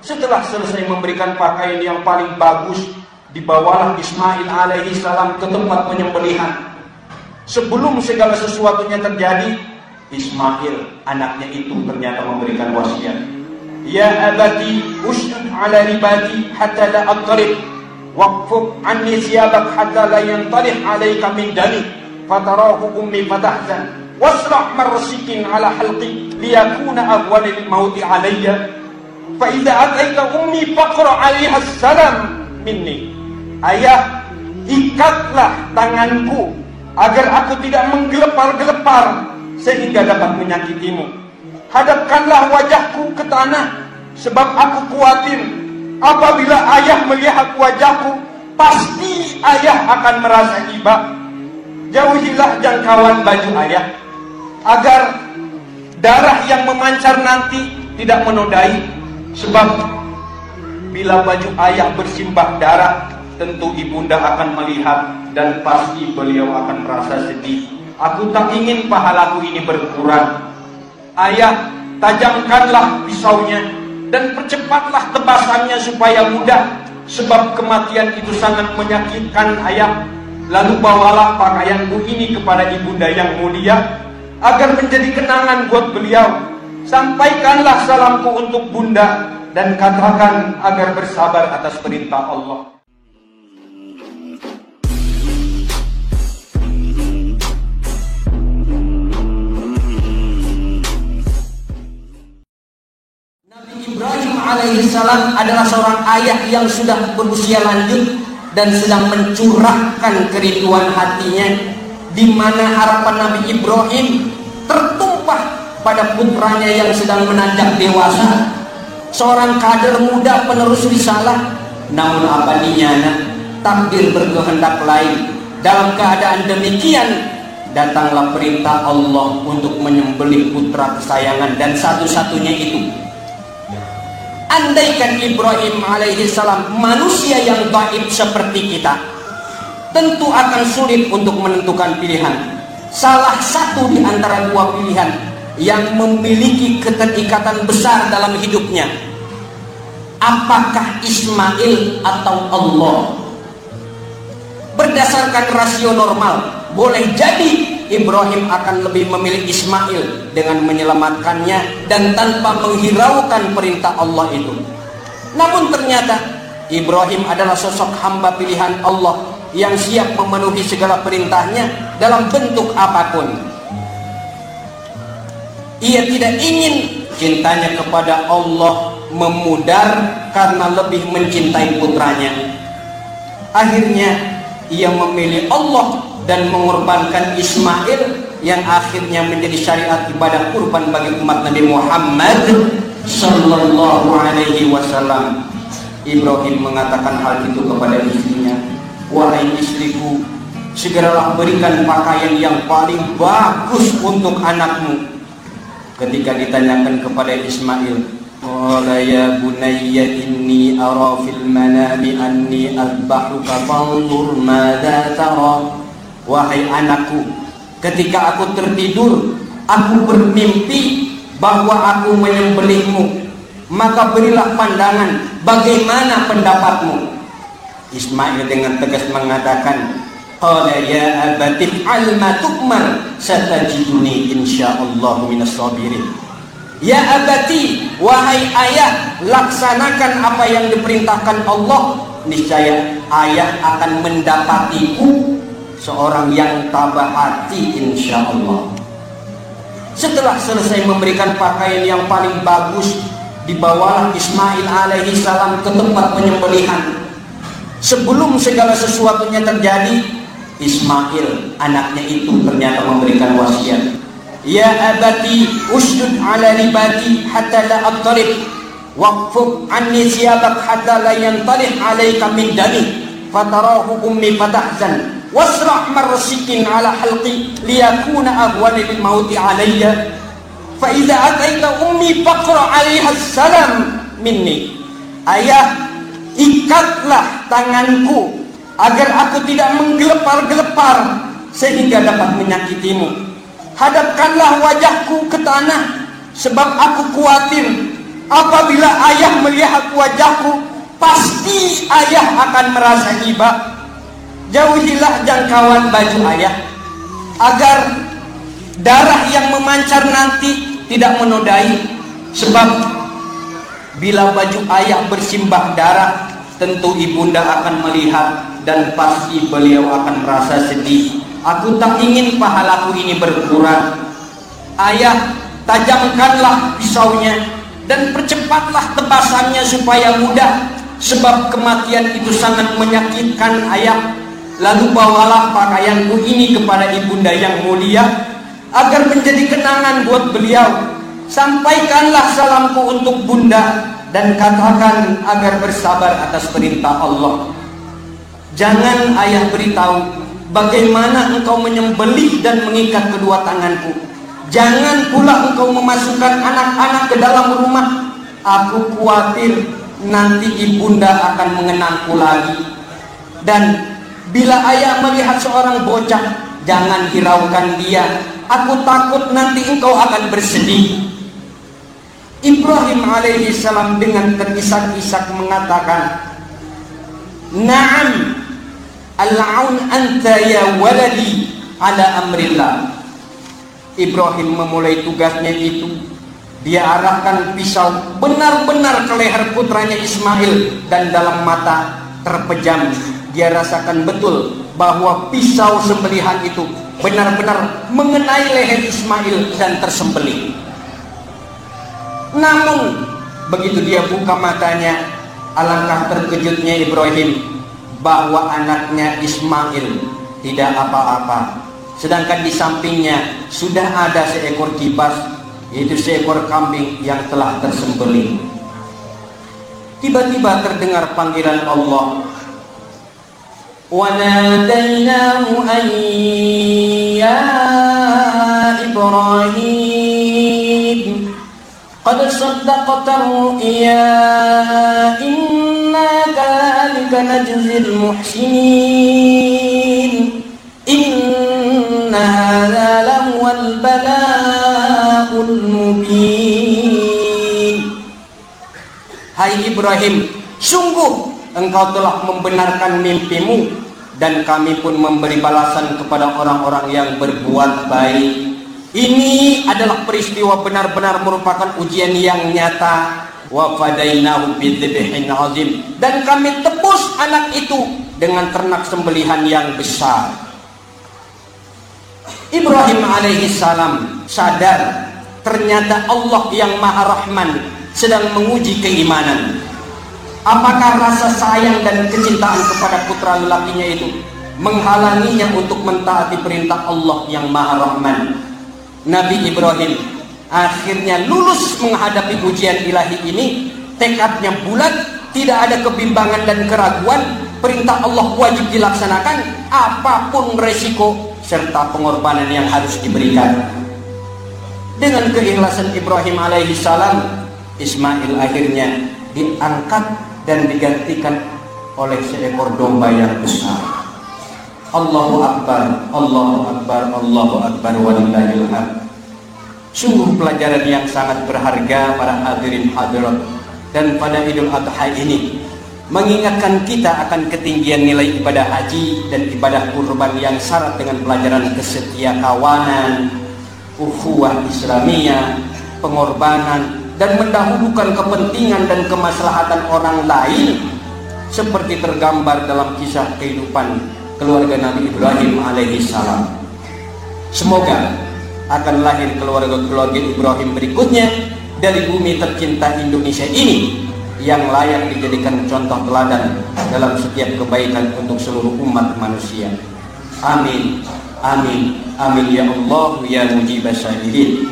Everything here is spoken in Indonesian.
Setelah selesai memberikan pakaian yang paling bagus, dibawalah Ismail alaihi salam ke tempat penyembelihan. Sebelum segala sesuatunya terjadi, Ismail anaknya itu ternyata memberikan wasiat. Ya abati usjud ala ribati hatta la aqtarib waqfuk anni siyabak hatta la yantalih alayka min dani fatarahu ummi fatahzan wasrah marsikin ala halqi liyakuna ahwana lil mauti alayya fa idza ataita ummi faqra alaiha salam minni. Ayah, ikatlah tanganku agar aku tidak menggelepar-gelepar sehingga dapat menyakitimu. Hadapkanlah wajahku ke tanah, sebab aku khawatir apabila ayah melihat wajahku, pasti ayah akan merasa iba. Jauhilah jangkauan baju ayah, agar darah yang memancar nanti tidak menodai. Sebab bila baju ayah bersimbah darah, tentu ibunda akan melihat dan pasti beliau akan merasa sedih. Aku tak ingin pahalaku ini berkurang. Ayah, tajamkanlah pisaunya dan percepatlah tebasannya supaya mudah, sebab kematian itu sangat menyakitkan ayah. Lalu bawalah pakaianku ini kepada ibunda yang mulia, agar menjadi kenangan buat beliau. Sampaikanlah salamku untuk bunda dan katakan agar bersabar atas perintah Allah. Ibrahim alaihissalam adalah seorang ayah yang sudah berusia lanjut dan sedang mencurahkan kerinduan hatinya, di mana harapan Nabi Ibrahim tertumpah pada putranya yang sedang menanjak dewasa, seorang kader muda penerus risalah. Namun apa dinyana, takdir berkehendak lain. Dalam keadaan demikian, datanglah perintah Allah untuk menyembelih putra kesayangan, dan satu-satunya itu. Andaikan Ibrahim alaihissalam manusia yang dhaif seperti kita, tentu akan sulit untuk menentukan pilihan. Salah satu di antara dua pilihan yang memiliki keterikatan besar dalam hidupnya. Apakah Ismail atau Allah? Berdasarkan rasio normal, boleh jadi Ibrahim akan lebih memilih Ismail dengan menyelamatkannya dan tanpa menghiraukan perintah Allah itu. Namun ternyata Ibrahim adalah sosok hamba pilihan Allah yang siap memenuhi segala perintahnya dalam bentuk apapun. Ia tidak ingin cintanya kepada Allah memudar karena lebih mencintai putranya. Akhirnya ia memilih Allah dan mengorbankan Ismail yang akhirnya menjadi syariat ibadah kurban bagi umat Nabi Muhammad sallallahu alaihi wasallam. Ibrahim mengatakan hal itu kepada istrinya, "Wahai istriku, segeralah berikan pakaian yang paling bagus untuk anakmu." Ketika ditanyakan kepada Ismail, "Qala ya bunayya inni ara fil manami anni azbahuka fanzur madza tara." Wahai anakku, ketika aku tertidur, aku bermimpi bahwa aku menyembelihmu, maka berilah pandangan, bagaimana pendapatmu? Ismail dengan tegas mengatakan, "Qala ya abati if'al ma tu'mar, satajiduni insyaallah minas sabirin." Ya abati, wahai ayah, laksanakan apa yang diperintahkan Allah, niscaya ayah akan mendapatiku seorang yang tabah hati insyaallah. Setelah selesai memberikan pakaian yang paling bagus, dibawalah Ismail alaihi salam ke tempat penyembelihan. Sebelum segala sesuatunya terjadi, Ismail anaknya itu ternyata memberikan wasiat. Ya abati usjud ala ribati hatta la aqtarib waqfuk anni siyabak hatta la yantalih alayka min dani fatarahu ummi fatahzan wasrah marsikin ala halqi liyakuna ahwana lil mauti alayya fa idza ataita ummi faqra alaiha salam minni. Ayah, ikatlah tanganku agar aku tidak menggelepar-gelepar sehingga dapat menyakitimu. Hadapkanlah wajahku ke tanah, sebab aku khawatir Apabila ayah melihat wajahku, pasti ayah akan merasa iba. Jauhilah jangkauan baju ayah, agar darah yang memancar nanti tidak menodai. Sebab bila baju ayah bersimbah darah, tentu ibunda akan melihat dan pasti beliau akan merasa sedih. Aku tak ingin pahalaku ini berkurang. Ayah, tajamkanlah pisaunya dan percepatlah tebasannya supaya mudah, sebab kematian itu sangat menyakitkan ayah. Lalu bawalah pakaianku ini kepada ibunda yang mulia, agar menjadi kenangan buat beliau. Sampaikanlah salamku untuk bunda, dan katakan agar bersabar atas perintah Allah. Jangan ayah beritahu bagaimana engkau menyembelih dan mengikat kedua tanganku. Jangan pula engkau memasukkan anak-anak ke dalam rumah. Aku khawatir nanti ibunda akan mengenangku lagi. Dan bila ayah melihat seorang bocah, jangan hiraukan dia. Aku takut nanti engkau akan bersedih. Ibrahim alaihi salam dengan terisak-isak mengatakan, "Na'am, al-aun anta ya waladi ala amrillah." Ibrahim memulai tugasnya itu. Dia arahkan pisau benar-benar ke leher putranya Ismail, dan dalam mata terpejam dia rasakan betul bahwa pisau sembelihan itu benar-benar mengenai leher Ismail dan tersembelih. Namun begitu dia buka matanya, alangkah terkejutnya Ibrahim bahwa anaknya Ismail tidak apa-apa. Sedangkan di sampingnya sudah ada seekor kibas, yaitu seekor kambing yang telah tersembelih. Tiba-tiba terdengar panggilan Allah. Wa nadainahu an ya Ibrahim qad saddaqta ru'ya inna kadhalika najzil muhsinin inna hadza lahuwal bala'ul mubin. Hai Ibrahim, sungguh engkau telah membenarkan mimpimu, dan kami pun memberi balasan kepada orang-orang yang berbuat baik. Ini adalah peristiwa benar-benar merupakan ujian yang nyata. Wa fadainahu bidzibhin azim, dan kami tebus anak itu dengan ternak sembelihan yang besar. Ibrahim alaihi salam sadar ternyata Allah yang Maha Rahman sedang menguji keimanan. Apakah rasa sayang dan kecintaan kepada putra lelakinya itu menghalanginya untuk mentaati perintah Allah yang Maha Rahman? Nabi Ibrahim akhirnya lulus menghadapi ujian ilahi ini. Tekadnya bulat, tidak ada kebimbangan dan keraguan. Perintah Allah wajib dilaksanakan apapun resiko serta pengorbanan yang harus diberikan. Dengan keikhlasan Ibrahim alaihi salam, Ismail akhirnya diangkat dan digantikan oleh seekor domba yang besar. Allahu Akbar, Allahu Akbar, Allahu Akbar, walillahil hamd. Sungguh pelajaran yang sangat berharga para hadirin hadirat, dan pada Idul Adha ini mengingatkan kita akan ketinggian nilai ibadah haji dan ibadah kurban yang syarat dengan pelajaran kesetiakawanan, ukhuwah Islamiyah, pengorbanan, dan mendahulukan kepentingan dan kemaslahatan orang lain, seperti tergambar dalam kisah kehidupan keluarga Nabi Ibrahim alaihi salam. Semoga akan lahir keluarga-keluarga Ibrahim berikutnya dari bumi tercinta Indonesia ini yang layak dijadikan contoh teladan dalam setiap kebaikan untuk seluruh umat manusia. Amin, amin, amin ya Allah ya mujibas syahirin.